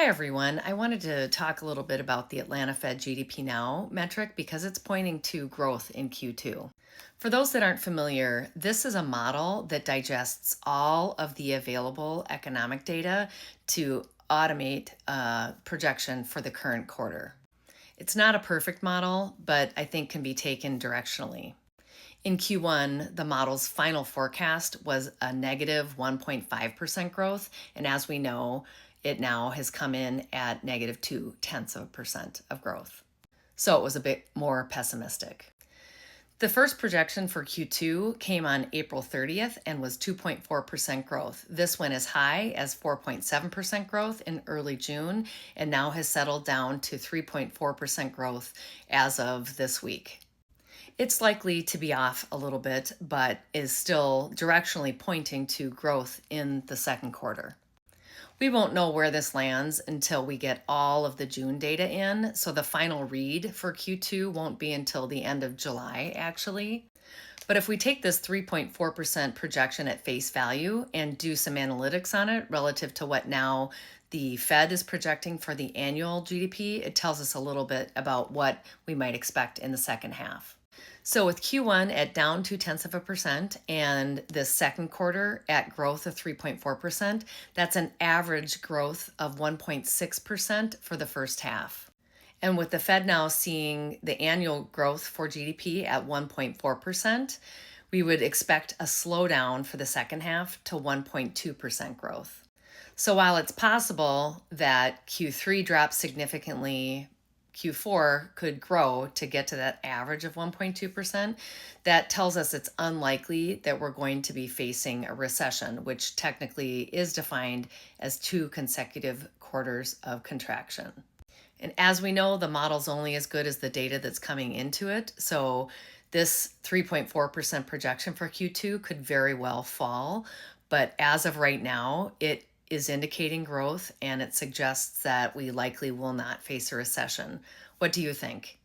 Hi, everyone. I wanted to talk a little bit about the Atlanta Fed GDP Now metric because it's pointing to growth in Q2. For those that aren't familiar, this is a model that digests all of the available economic data to automate a projection for the current quarter. It's not a perfect model, but I think can be taken directionally. In Q1, the model's final forecast was a negative 1.5% growth, and as we know, it now has come in at negative 0.2% of growth. So it was a bit more pessimistic. The first projection for Q2 came on April 30th and was 2.4% growth. This went as high as 4.7% growth in early June and now has settled down to 3.4% growth as of this week. It's likely to be off a little bit, but is still directionally pointing to growth in the second quarter. We won't know where this lands until we get all of the June data in, so the final read for Q2 won't be until the end of July, actually. But if we take this 3.4% projection at face value and do some analytics on it relative to what now the Fed is projecting for the annual GDP, it tells us a little bit about what we might expect in the second half. So with Q1 at down 0.2% and the second quarter at growth of 3.4%, that's an average growth of 1.6% for the first half. And with the Fed now seeing the annual growth for GDP at 1.4%, we would expect a slowdown for the second half to 1.2% growth. So while it's possible that Q3 drops significantly, Q4 could grow to get to that average of 1.2%, that tells us it's unlikely that we're going to be facing a recession, which technically is defined as 2 consecutive quarters of contraction. And as we know, the model's only as good as the data that's coming into it. So this 3.4% projection for Q2 could very well fall. But as of right now, it is indicating growth and it suggests that we likely will not face a recession. What do you think?